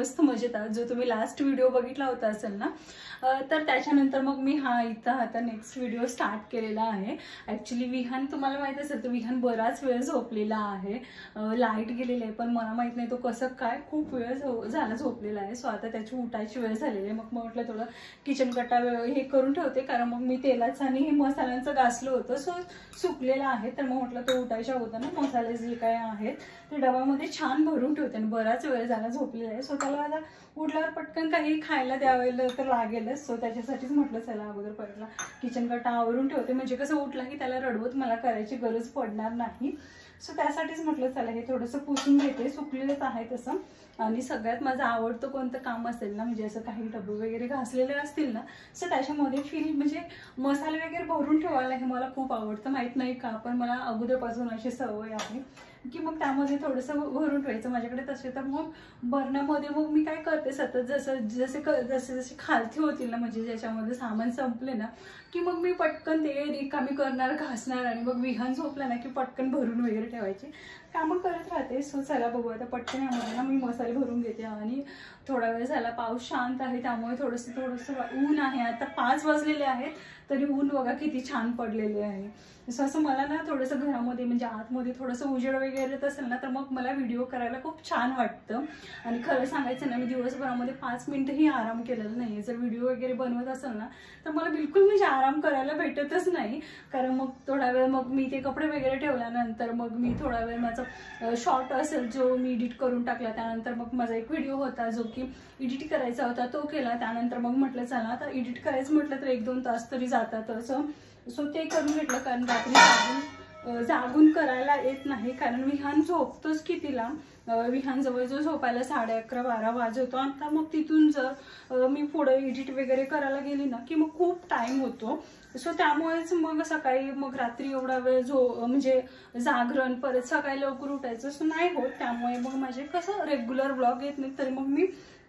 मस्त मजेत. जो तुम्ही लास्ट व्हिडिओ बघितला होता असेल ना, तर त्याच्यानंतर मग मी आता नेक्स्ट व्हिडिओ स्टार्ट केलेला आहे. ॲक्च्युली विहान तुम्हाला माहित असेल तर विहान बराच वेळ झोपलेला आहे. लाईट गेलेली आहे, पण मला माहित नाही तो कसं काय खूप वेळ झाला झोपलेला आहे. सो आता त्याची उठायची वेळ झालेली आहे. मग म्हटलं थोडं किचन कट्टा हे करून ठेवते, कारण मग मी तेलाचं आणि हे मसाल्यांचं घासलं होतं, सो सुकलेलं आहे. तर मग म्हटलं तो उठायच्या होता ना, मसाले जे काय आहेत ते डब्यामध्ये छान भरून ठेवते. आणि बराच वेळ झाला झोपलेला आहे. सो त्याला आता उठल्यावर पटकन काही खायला द्यावेलं तर लागेलच. सो त्याच्यासाठीच म्हटलं चला अगोदर पहिला किचन कट्टा आवरून ठेवते, म्हणजे कसं उठला की त्याला रडवत मला करायची गरज पडणार नाही. सो त्यासाठीच म्हटलं चला हे थोडंसं पुसून घेते. सुकलेलंच आहे तसं. आणि सगळ्यात माझं आवडतं कोणतं काम असेल ना, म्हणजे असं काही डबे वगैरे घासलेले असतील ना, सो त्याच्यामध्ये म्हणजे मसाले वगैरे भरून ठेवायला हे मला खूप आवडतं. माहीत नाही का, पण मला अगोदरपासून अशी सवय आहे की मग त्यामध्ये थोडंसं भरून ठेवायचं माझ्याकडे. तसे तर मग बरण्यामध्ये मग मी काय करते, सतत जसे खालती होतील ना, म्हणजे ज्याच्यामध्ये सामान संपले ना की मग मी पटकन ते रिकामी करणार, घासणार, आणि मग विहान झोपला ना की पटकन भरून वगैरे ठेवायचे कामं करत राहते. सो चला बघू आता पटकन यामध्ये ना मी मसाले भरून घेते. आणि थोडा वेळ झाला, पाऊस शांत आहे, त्यामुळे थोडंसं ऊन आहे. आता 5 वाजलेले आहेत तरी ऊन बघा किती छान पडलेले आहे. सो असं मला ना थोडंसं घरामध्ये म्हणजे आतमध्ये थोडंसं उजेड वगैरे येत असेल ना, तर मग मला व्हिडिओ करायला खूप छान वाटतं. आणि खरं सांगायचं ना, मी दिवसभरामध्ये 5 मिनिटंही आराम केलेला नाही. जर व्हिडिओ वगैरे बनवत असेल ना तर मला बिलकुल म्हणजे आराम करायला भेटतच नाही. कारण मग थोडा वेळ मग मी ते कपडे वगैरे ठेवल्यानंतर मग मी थोडा वेळ माझा शॉर्ट असेल जो मी एडिट करून टाकला, त्यानंतर मग माझा एक व्हिडिओ होता जो की एडिट करायचा होता तो केला. त्यानंतर मग म्हटलं चला आता एडिट करायचं म्हटलं तर 1-2 तास तरी जातात असं. सो ते करून घेतलं, कारण रात्री जागून करायला येत नाही. कारण विहान झोपतोच कितीला, विहान जवळजवळ झोपायला 11:30-12 वाजवतो. आता मग तिथून जर मी पुढे एडिट वगैरे करायला गेली ना की मग खूप टाइम होतो. सो त्यामुळेच मग सकाळी मग रात्री एवढा वेळ म्हणजे जागरण, परत सकाळी लवकर उठायचं असं नाही होत. त्यामुळे मग माझे कसं रेग्युलर व्लॉग येत नाही. तरी मग मी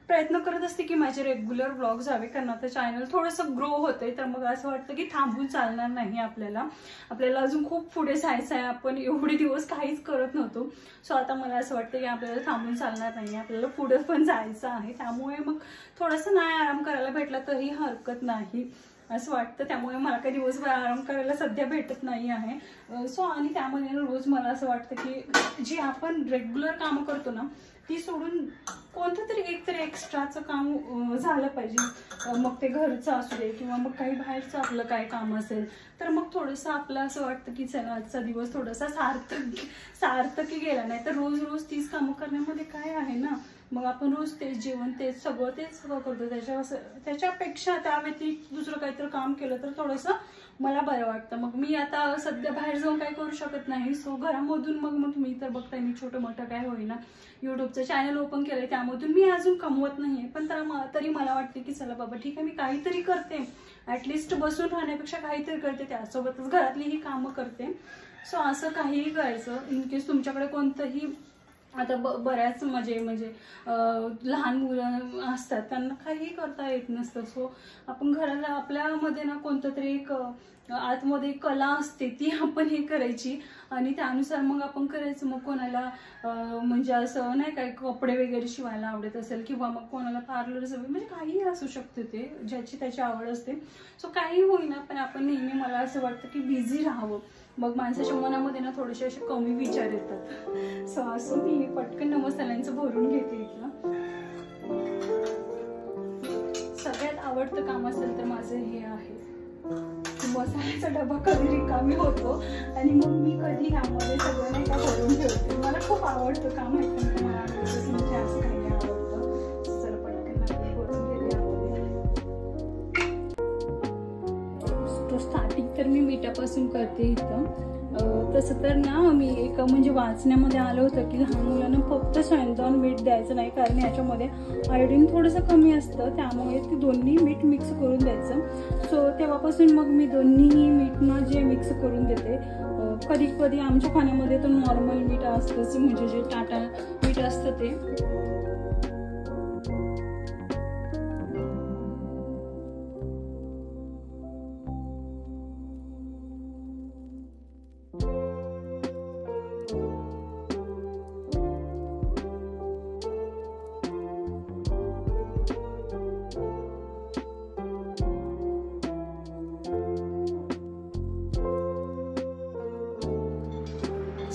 प्रयत्न करत असते की माझे रेग्युलर व्लॉग्स हवे, कारण आता चॅनल थोडंसं ग्रो होतंय. तर मग असं वाटतं की थांबून चालणार नाही, आपल्याला अजून खूप पुढे जायचं आहे. आपण एवढे दिवस काहीच करत नव्हतो. सो आता मला असं वाटतं की आपल्याला थांबून चालणार नाही, आपल्याला पुढे पण जायचं आहे. त्यामुळे मग थोडंसं नाही आराम करायला भेटला तरी हरकत नाही असं वाटतं. त्यामुळे मला काही दिवसभर आराम करायला सध्या भेटत नाही आहे. सो आणि त्यामध्ये रोज मला असं वाटतं की जी आपण रेग्युलर कामं करतो ना ती सोडून कोणतं तरी एकतरी एक्स्ट्राचं काम झालं पाहिजे. मग ते घरचं असू दे किंवा मग काही बाहेरचं आपलं काय काम असेल तर मग थोडंसं आपलं असं वाटतं की चला आजचा दिवस थोडासा सार्थकी गेला. नाही तर रोज रोज तीच कामं करण्यामध्ये काय आहे ना. मग आपण रोज तेच जेवण तेच सगळं करतो. त्याच्यापेक्षा त्या व्यतिरिक्त दुसरं काहीतरी काम केलं तर थोडंसं मला बरं वाटतं. मग मी आता सध्या बाहेर जाऊन काय करू शकत नाही. सो घरामधून मग मी तर बघताय मी छोटं मोठं काय होईना यूट्यूबचं चॅनल ओपन केलंय, त्यामधून मी अजून कमवत नाहीये. पण तरी मला वाटते की चला बाबा ठीक आहे, मी काहीतरी करते. ॲटलिस्ट बसून राहण्यापेक्षा काहीतरी करते, त्यासोबतच घरातलीही कामं करते. सो असं काहीही करायचं. इन केस तुमच्याकडे कोणतंही आता बऱ्याच म्हणजे लहान मुलं असतात त्यांना काहीही करता येत नसतं. सो आपण घराला आपल्यामध्ये ना कोणतं तरी एक आतमध्ये कला असते ती आपण हे करायची आणि त्यानुसार मग आपण करायचं. मग कोणाला म्हणजे असं नाही काय कपडे वगैरे शिवायला आवडत असेल किंवा मग कोणाला पार्लरचं म्हणजे काहीही असू शकते, ते ज्याची त्याची आवड असते. सो काही होईना पण आपण नेहमी मला असं वाटतं की बिझी राहावं. मग माणसाच्या मनामध्ये ना थोडेसे असे कमी विचार येतात. सो असं मी पटकन मसाल्यांचं भरून घेते इथलं. सगळ्यात आवडतं काम असेल तर माझं हे आहे, मसाल्याचा डबा कधी रिकामी होतो आणि मग मी कधी यामध्ये सगळं नाही का भरून ठेवते. मला खूप आवडतं काम आहे, पण मला म्हणजे असं काही आवडतं. चल पटकन आपण भरून घेते यामध्ये. स्टार्टिंग तर मी मीठापासून करते इथं. तसं तर ना मी एक म्हणजे वाचण्यामध्ये आलं होतं की लहान मुलांना फक्त सैंधव मीठ द्यायचं नाही, कारण याच्यामध्ये आयोडीन थोडंसं कमी असतं, त्यामुळे ते दोन्ही मीठ मिक्स करून द्यायचं. सो तेव्हापासून मग मी दोन्ही मीठना जे मिक्स करून देते. कधी कधी आमच्या खाण्यामध्ये तर नॉर्मल मीठ असतंच, म्हणजे जे टाटा मीठ असतं ते.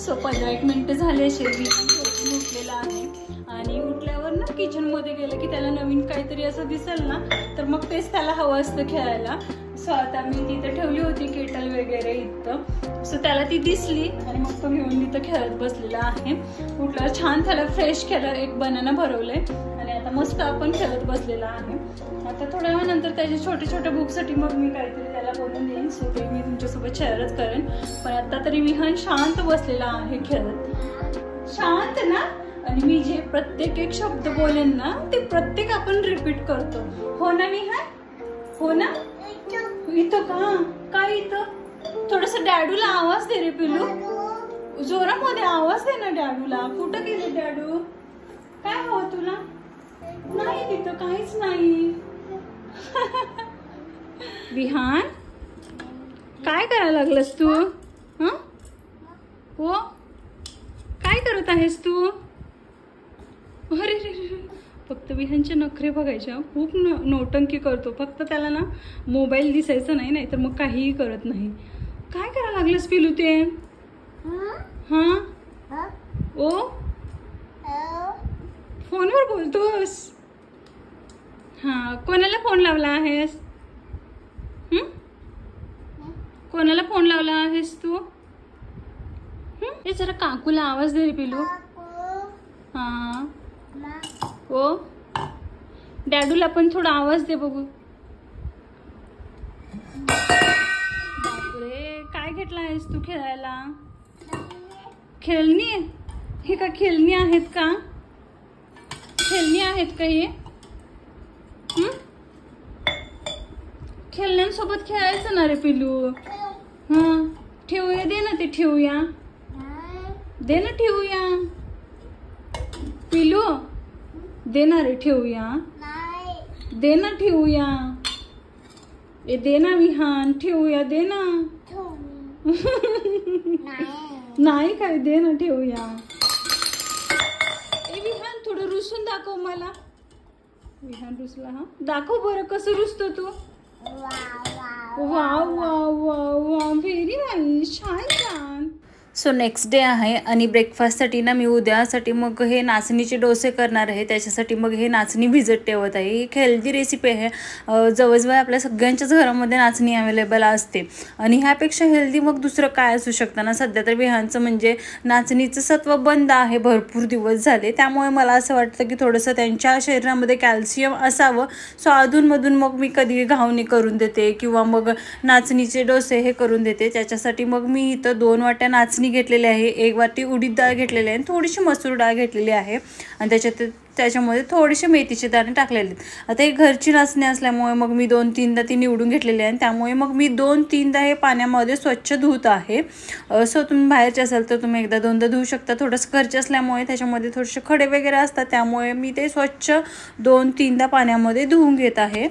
सो 15-1 मिनिटं झाले असेल. विहान झोपून उठलेला आहे आणि उठल्यावर ना किचनमध्ये गेलं की त्याला नवीन काहीतरी असं दिसेल ना तर मग तेच त्याला हवं असतं खेळायला. सो आता मी तिथं ठेवली होती केटल वगैरे इथं. सो त्याला ती दिसली आणि मग तो घेऊन तिथं खेळत बसलेला आहे. उठल्यावर छान त्याला फ्रेश केलं, एक बनाना भरवलंय आणि आता मस्त आपण खेळत बसलेला आहे. आता थोड्या वेळानंतर त्याच्या छोट्या छोट्या बुकसाठी मग मी काहीतरी त्याला बनवून देईन. सो ते मी तुमच्यासोबत शेअरच करेन. पण आता तरी विहान शांत बसलेला आहे खेळत. शांत ना. आणि मी जे प्रत्येक एक शब्द बोलेन ना ते प्रत्येक आपण रिपीट करतो. हो ना विहान? हो ना? इथं का? काय इथं? थोडस डॅडूला आवाज दे रे पिलू. जोरामध्ये आवाज दे ना डॅडूला. कुठं गेले डॅडू? काय हवं तुला? नाही तिथं काहीच नाही. विहान काय करायला लागलास तू? हं? हो काय करत आहेस तू? अरे रे रे, फक्त विहानचे नखरे बघायचे. खूप नौटंकी करतो. फक्त त्याला ना मोबाईल दिसायचं नाही, नाही तर मग काहीही करत नाही. काय करायला लागलंस पिलू ते? हां ओ फोनवर बोलतोस? हां कोणाला फोन लावला आहेस? कोणाला फोन लावला आहेस तू? हे जरा काकूला आवाज दे रे पिलू. हां ओ डॅडूला पण थोडा आवाज दे बघू. बापरे काय घेतला आहेस तू खेळायला? खेळणी? हे का खेळणी आहेत का? खेळणी आहेत का हे? खेळण्यांसोबत खेळायचं ना रे पिलू. हां ठेवूया, दे ना ते ठेवूया, दे ना ठेवूया पिलू. दे ना रे ठेवूया, दे ना ठेवूया. ए दे ना विहान ठेवूया, दे ना. नाही काय, दे ना ठेवूया. ए विहान थोडं रुसून दाखव मला. विहान रुसला. हा दाखव बरं कसं रुसतो तू. Wow wow wow wow very nice, छान छान. सो नेक्स्ट डे आहे आणि ब्रेकफास्टसाठी ना मी उद्यासाठी मग हे नाचणीचे डोसे करणार आहे. त्याच्यासाठी मग हे नाचणी भिजत ठेवत आहे. ही हेल्दी रेसिपी आहे. जवळजवळ आपल्या सगळ्यांच्याच घरामध्ये नाचणी अवेलेबल असते आणि ह्यापेक्षा हेल्दी मग दुसरं काय असू शकतं ना. सध्या तर विहानचं म्हणजे नाचणीचं सत्व बंद आहे भरपूर दिवस झाले. त्यामुळे मला असं वाटतं की थोडंसं त्यांच्या शरीरामध्ये कॅल्शियम असावं. सो अधूनमधून मग मी कधी घावणे करून देते किंवा मग नाचणीचे डोसे हे करून देते. त्याच्यासाठी मग मी इथं 2 वाट्या नाचणी घेतलेली आहे, 1 वाटी उडीद डाळ घेतलेली आहे, थोडीशी मसूर डाळ घेतलेली आहे आणि त्याच्यामध्ये थोडेसे मेथीचे दाणे टाकलेले आहेत. आता ही घरची नाचणी असल्यामुळे मग मी 2-3दा ती निवडून घेतलेली आहे. त्यामुळे मग मी 2-3दा हे पाण्यामध्ये स्वच्छ धुत आहे. सो तुम्ही बाहेरचे असाल तर तुम्ही 1दा-2दा धुवू शकता. थोडंसं घरचे असल्यामुळे त्याच्यामध्ये थोडेसे खडे वगैरे असतात, त्यामुळे मी ते स्वच्छ 2-3दा पाण्यामध्ये धुवून घेत आहे.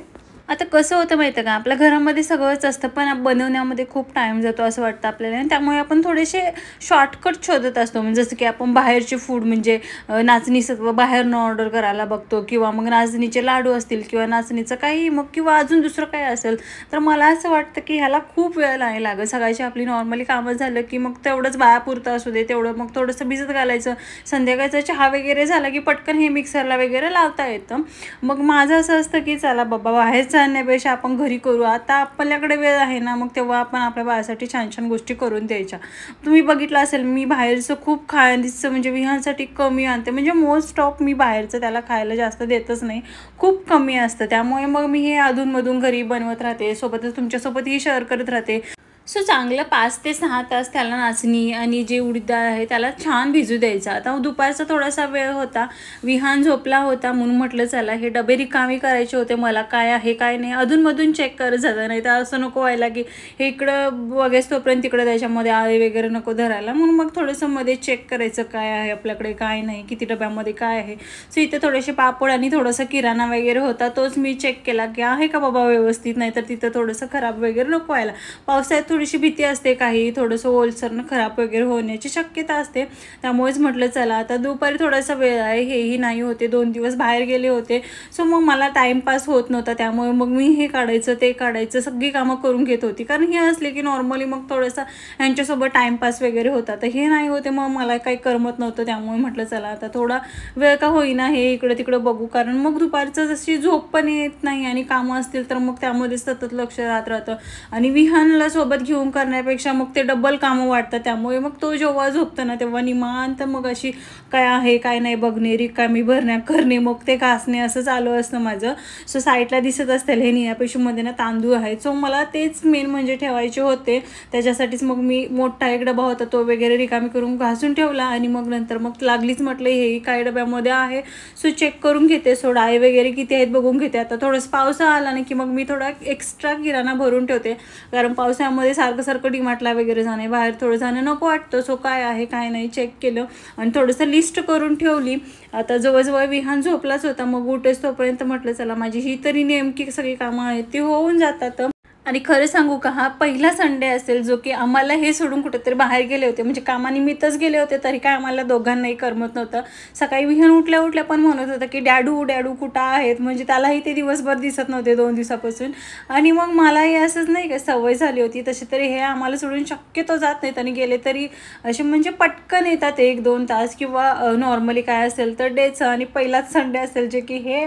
आता कसं होतं माहिती आहे का, आपल्या घरामध्ये सगळंच असतं पण बनवण्यामध्ये खूप टाईम जातो असं वाटतं आपल्याला. आणि त्यामुळे आपण थोडेसे शॉर्टकट शोधत असतो. म्हणजे जसं की आपण बाहेरचे फूड म्हणजे नाचणीसत्व बाहेरनं ऑर्डर करायला बघतो किंवा मग नाचणीचे लाडू असतील किंवा नाचणीचं काही मग किंवा अजून दुसरं काही असेल तर मला असं वाटतं की ह्याला खूप वेळ नाही लागत. सकाळची आपली नॉर्मली कामं झालं की मग तेवढंच बायापुरतं असू दे तेवढं मग थोडंसं भिजत घालायचं. संध्याकाळचा चहा वगैरे झाला की पटकन हे मिक्सरला वगैरे लावता येतं. मग माझं असं असतं की चला बाबा बाहेर आणण्यापेक्षा आपण घरी करू. आता आपल्याकडे वेळ आहे ना, मग तेव्हा आपण आपल्या बाळासाठी छान छान गोष्टी करून द्यायच्या. तुम्ही बघितलं असेल मी बाहेरचं खूप खायचं म्हणजे विहानसाठी कमी आणते. म्हणजे मोस्ट ऑफ मी बाहेरचं त्याला खायला जास्त देतच नाही, खूप कमी असतं. त्यामुळे मग मी हे अधूनमधून घरी बनवत राहते, सोबतच तुमच्यासोबतही शेअर करत राहते. सो चांगलं 5 ते 6 तास त्याला नाचणी आणि जे उडीद डाळ आहे त्याला छान भिजू द्यायचं. आता दुपारचा थोडासा वेळ होता, विहान झोपला होता म्हणून म्हटलं चला हे डबे रिकामी करायचे होते मला, काय आहे काय नाही अधूनमधून चेक करत जातं. नाही तर असं नको व्हायला की हे इकडं बघायचं तोपर्यंत तिकडं त्याच्यामध्ये आळे वगैरे नको धरायला. म्हणून मग थोडंसं मध्ये चेक करायचं काय आहे आपल्याकडे काय नाही, किती डब्यामध्ये काय आहे. सो इथे थोडेसे पापड आणि थोडासा किराणा वगैरे होता, तोच मी चेक केला की आहे का बाबा व्यवस्थित, नाही तर तिथं थोडंसं खराब वगैरे नको व्हायला. पावसाळ्यात थोडीशी भीती असते, काही थोडंसं ओलसरनं खराब वगैरे होण्याची शक्यता असते. त्यामुळेच म्हटलं चला आता दुपारी थोडासा वेळ आहे, हेही नाही होते, 2 दिवस बाहेर गेले होते. सो मग मला टाईमपास होत नव्हता, त्यामुळे मग मी हे काढायचं ते काढायचं सगळी कामं करून घेत होती. कारण हे असले की नॉर्मली मग थोडंसं ह्यांच्यासोबत टाईमपास वगैरे होता, तर हे नाही होते, मग मला काही करमत नव्हतं. त्यामुळे म्हटलं चला आता थोडा वेळ का होईना हे इकडं तिकडं बघू, कारण मग दुपारचं जशी झोप पण येत नाही आणि कामं असतील तर मग त्यामध्ये सतत लक्ष राहतं. आणि विहानला सोबत घेऊन करण्यापेक्षा मग ते डबल कामं वाटतं. त्यामुळे मग तो जेव्हा झोपतं ना तेव्हा निवांत मग अशी काय आहे काय नाही बघणे, रिकामी भरण्या करणे, मग ते घासणे असं चालू असतं माझं. सो साईडला दिसत असतील हे निळ्या पिशवीमध्ये ना तांदूळ आहे. सो मला तेच मेन म्हणजे ठेवायचे होते, त्याच्यासाठीच मग मी मोठा एक डबा होता तो वगैरे रिकामी करून घासून ठेवला. आणि मग नंतर मग लागलीच म्हटलं हे काय डब्यामध्ये आहे, सो चेक करून घेते, सो डाळी वगैरे किती आहेत बघून घेते. आता थोडंसं पावसा आला ना की मग मी थोडा एक्स्ट्रा किराणा भरून ठेवते, कारण पावसामध्ये सारखं डीमार्टला वगैरे जाणे, बाहेर थोडं जाणं नको वाटतं. सो काय आहे काय नाही चेक केलं आणि थोडंसं लिस्ट करून ठेवली. आता जवळजवळ विहान झोपलाच होता, मग उठेच तोपर्यंत म्हटलं चला माझी ही तरी नेमकी सगळी कामं आहेत ती होऊन जातात. आणि खरं सांगू का, हा पहिला संडे असेल जो की आम्हाला हे सोडून कुठेतरी बाहेर गेले होते, म्हणजे कामानिमित्तच गेले होते, तरी काय आम्हाला दोघांनाही करमत नव्हतं. सकाळी विहान उठल्या पण म्हणत होता की डॅडू कुठं आहेत, म्हणजे त्यालाही ते दिवसभर दिसत नव्हते 2 दिवसापासून. आणि मग मलाही असंच नाही का सवय झाली होती, तशी तरी हे आम्हाला सोडून शक्यतो जात नाहीत. आणि गेले तरी असे म्हणजे पटकन येतात 1-2 तास, किंवा नॉर्मली काय असेल तर डेचं. आणि पहिलाच संडे असेल जे की हे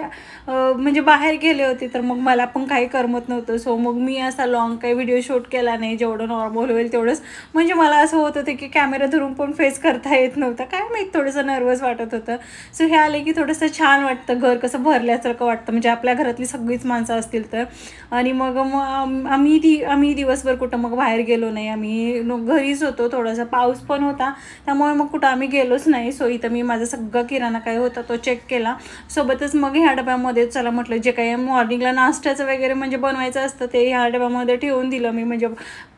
म्हणजे बाहेर गेले होते, तर मग मला पण काही करमत नव्हतं. सो मग मी असा लॉंग काही व्हिडिओ शूट केला नाही, जेवढं नॉर्मल होईल तेवढंच. म्हणजे मला असं होत होतं की कॅमेरा धरून पण फेस करता येत नव्हतं, काय माहीत थोडंसं नर्वस वाटत होतं. सो हे आले की थोडंसं छान वाटतं, घर कसं भरल्यासारखं वाटतं, म्हणजे आपल्या घरातली सगळीच माणसं असतील तर. आणि मग आम्ही दिवसभर कुठं मग बाहेर गेलो नाही, आम्ही घरीच होतो. थोडासा पाऊस पण होता त्यामुळे मग कुठं आम्ही गेलोच नाही. सो इथं मी माझा सगळा किराणा काय होता तो चेक केला, सोबतच मग ह्या डब्यामध्ये चला म्हटलं जे काही मॉर्निंगला नाश्त्याचं वगैरे म्हणजे बनवायचं असतं ते ह्या डब्यामध्ये ठेवून दिलं मी. म्हणजे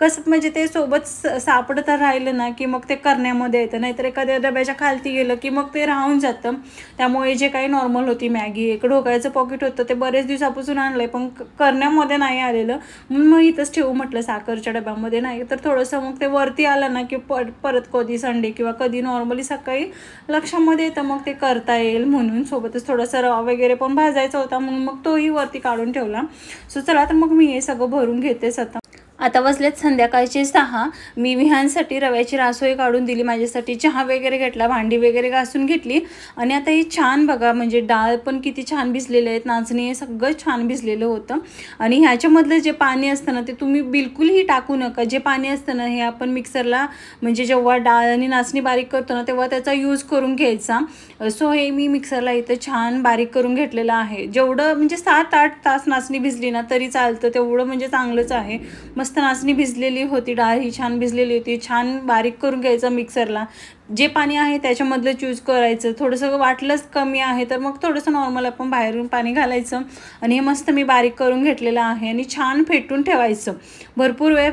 कसं म्हणजे ते सोबत सापडतं राहिलं ना की मग ते करण्यामध्ये येतं, नाहीतर एखाद्या डब्याच्या खालती गेलं की मग ते राहून जातं. त्यामुळे जे काही नॉर्मल होती मॅगी, एक ढोकळ्याचं पॉकेट होतं ते बरेच दिवसापासून आणलं आहे पण करण्यामध्ये नाही आलेलं, म्हणून मग इथंच ठेवू म्हटलं साखरच्या डब्यामध्ये. नाही तर थोडंसं मग ते वरती आलं ना की परत कधी संडे किंवा कधी नॉर्मली सकाळी लक्षामध्ये येतं, मग ते करता येईल म्हणून. सोबतच थोडासा रवा वगैरे पण भाजायचा होता म्हणून मग तोही वरती काढून ठेवला. सो चला तर मग मी हे सगळं भरून घेतेच. आता वाजलेत संध्याकाळचे 6. मी विहानसाठी रव्याची रासोई काढून दिली, माझ्यासाठी चहा वगैरे घेतला, भांडी वगैरे घासून घेतली. आणि आता ही छान बघा म्हणजे डाळ पण किती छान भिजलेले आहेत, नाचणी हे सगळं छान भिजलेलं होतं. आणि ह्याच्यामधलं जे पाणी असतं ना ते तुम्ही बिलकुलही टाकू नका. जे पाणी असतं ना हे आपण मिक्सरला म्हणजे जेव्हा डाळ आणि नाचणी बारीक करतो ना तेव्हा त्याचा यूज करून घ्यायचा. सो हे मी मिक्सरला इथं छान बारीक करून घेतलेलं आहे. जेवढं म्हणजे 7-8 तास नाचणी भिजली ना तरी चालतं, तेवढं म्हणजे चांगलंच आहे. मस्त नाचणी भिजलेली होती, डाळ ही छान भिजलेली होती, छान बारीक करून घ्यायचं मिक्सरला. जे पाणी आहे त्याच्यामधलं चूज करायचं, थोडंसं वाटलंच कमी आहे तर मग थोडंसं नॉर्मल आपण बाहेरून पाणी घालायचं. आणि हे मस्त मी बारीक करून घेतलेलं आहे आणि छान फेटून ठेवायचं, भरपूर वेळ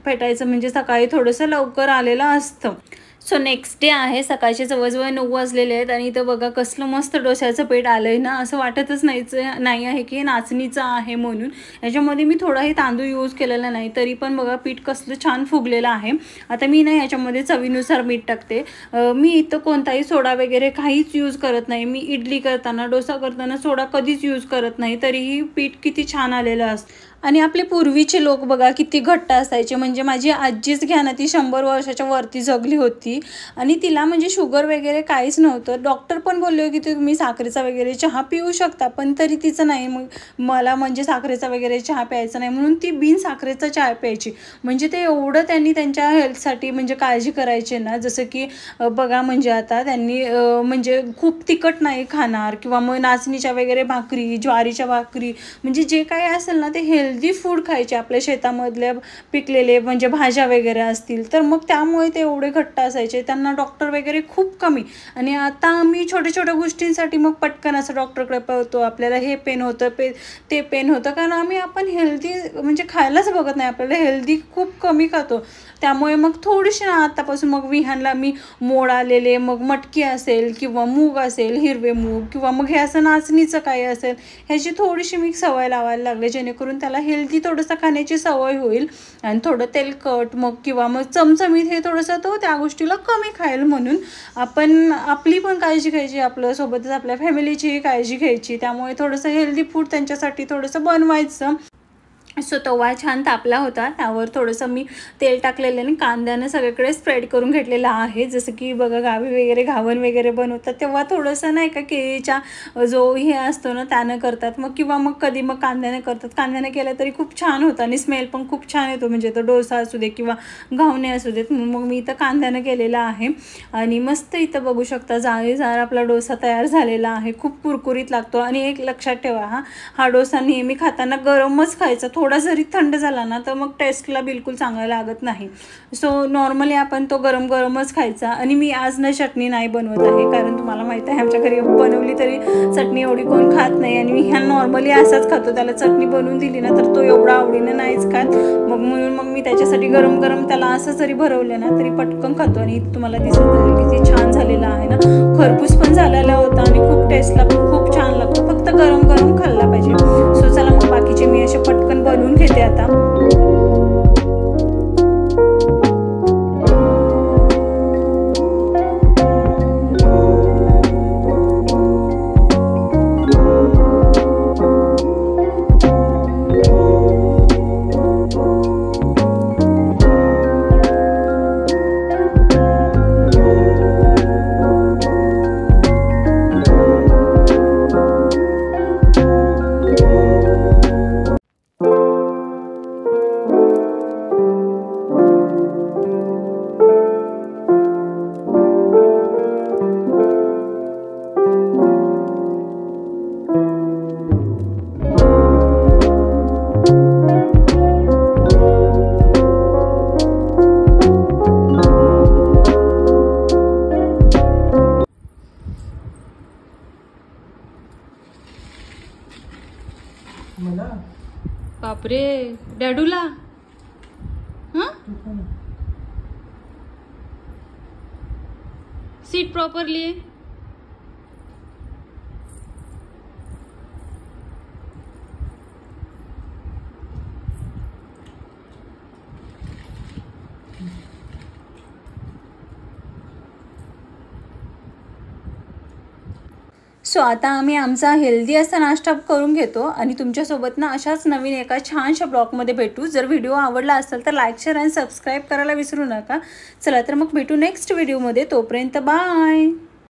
फेटायचं म्हणजे सकाळी थोडंसं लवकर आलेलं असतं. सो नेक्स्ट डे आहे, सकाळचे जवळजवळ 9 वाजलेले आहेत आणि इथं बघा कसलं मस्त डोश्याचं पीठ आलं आहे ना, असं वाटतच नाही आहे की हे नाचणीचं आहे म्हणून. याच्यामध्ये मी थोडाही तांदूळ यूज केलेला नाही, तरी पण बघा पीठ कसलं छान फुगलेलं आहे. आता मी ना याच्यामध्ये चवीनुसार मीठ टाकते. मी इथं कोणताही सोडा वगैरे काहीच यूज करत नाही. मी इडली करताना डोसा करताना सोडा कधीच यूज करत नाही, तरीही पीठ किती छान आलेलं असतं. आणि आपले पूर्वीचे लोक बघा किती घट्ट असायचे, म्हणजे माझी आजीच घ्या ना ती 100 वर्षाच्या वरती जगली होती आणि तिला म्हणजे शुगर वगैरे काहीच नव्हतं. डॉक्टर पण बोलले की तुम्ही साखरेचा वगैरे चहा पिऊ शकता, पण तरी तिचं नाही. मग मला म्हणजे साखरेचा वगैरे चहा प्यायचा नाही म्हणून ती बिन साखरेचा चहा प्यायची. म्हणजे ते एवढं त्यांनी त्यांच्या हेल्थसाठी म्हणजे काळजी करायचे ना. जसं की बघा म्हणजे आता त्यांनी म्हणजे खूप तिखट नाही खाणार, किंवा मग नाचणीच्या वगैरे भाकरी, ज्वारीच्या भाकरी, म्हणजे जे काही असेल ना ते हेल्दी फूड खायचे, आपल्या शेतामधल्या पिकलेले म्हणजे भाज्या वगैरे असतील तर. मग त्यामुळे ते एवढे घट्ट असायचे, त्यांना डॉक्टर वगैरे खूप कमी. आणि आता आम्ही छोट्या गोष्टींसाठी मग पटकन असं डॉक्टरकडे पळतो, आपल्याला हे पेन होतं ते पेन होतं, कारण आपण हेल्दी म्हणजे खायलाच बघत नाही, आपल्याला हेल्दी खूप कमी खातो. त्यामुळे मग थोडीशी ना आतापासून मग विहानला मी मोड आलेले, मग मटकी असेल किंवा मूग असेल, हिरवे मूग, किंवा मग हे असं नाचणीचं काही असेल, ह्याची थोडीशी मी सवय लावायला लागले, जेणेकरून त्याला त्याला हेल्दी थोडंसं खाण्याची सवय होईल आणि थोडं तेलकट मग किंवा मग चमचमीत हे थोडंसं तो त्या गोष्टीला कमी खाईल, म्हणून आपण आपली पण काळजी घ्यायची, आपल्यासोबतच आपल्या फॅमिलीचीही काळजी घ्यायची. त्यामुळे थोडंसं हेल्दी फूड त्यांच्यासाठी थोडंसं बनवायचं. सो तवा छान तापला होता, त्यावर थोडंसं मी तेल टाकलेलं आणि कांद्यानं सगळीकडे स्प्रेड करून घेतलेलं आहे. जसं की बघा गावी वगैरे घावन वगैरे बनवतात तेव्हा थोडंसं नाही का केळीच्या जो हे असतो ना त्यानं करतात, मग किंवा मग कधी मग कांद्यानं करतात. कांद्यानं केलं तरी खूप छान होतं आणि स्मेल पण खूप छान येतो, म्हणजे तो डोसा असू दे किंवा घावणे असू देत. मग मी इथं कांद्यानं केलेला आहे आणि मस्त इथं बघू शकता जाळीदार आपला डोसा तयार झालेला आहे. खूप कुरकुरीत लागतो आणि एक लक्षात ठेवा, हा डोसा नेहमी खाताना गरमच खायचा. थोडा जरी थंड झाला ना तर मग टेस्टला बिलकुल चांगला लागत नाही. सो नॉर्मली आपण तो गरम गरमच खायचा. आणि मी आज ना चटणी नाही बनवत आहे, कारण तुम्हाला माहिती आहे आमच्या घरी बनवली तरी चटणी एवढी कोण खात नाही आणि मी ह्या नॉर्मली असाच खातो. त्याला चटणी बनवून दिली ना तर तो एवढा आवडीनं नाहीच खात. म्हणून मी त्याच्यासाठी गरम गरम त्याला असं जरी भरवलं ना तरी पटकन खातो. आणि तुम्हाला दिसत आहे किती छान झालेला आहे ना, खरपूस पण झालेला होता आणि खूप टेस्टला पण खूप छान लागतो, फक्त गरम गरम खाल्ला पाहिजे. सो चला मग बाकीचे मी असे पटकन बनवून घेते आता. बापरे डॅडूला सीट प्रॉपरली. सो आता आम्ही आमचा हेल्दी असा नाश्ता करून घेतो आणि तुमच्यासोबत ना अशाच नवीन एका छानशा ब्लॉगमध्ये भेटू. जर व्हिडिओ आवडला असेल तर लाईक शेअर आणि सबस्क्राईब करायला विसरू नका. चला तर मग भेटू नेक्स्ट व्हिडिओमध्ये. तोपर्यंत बाय.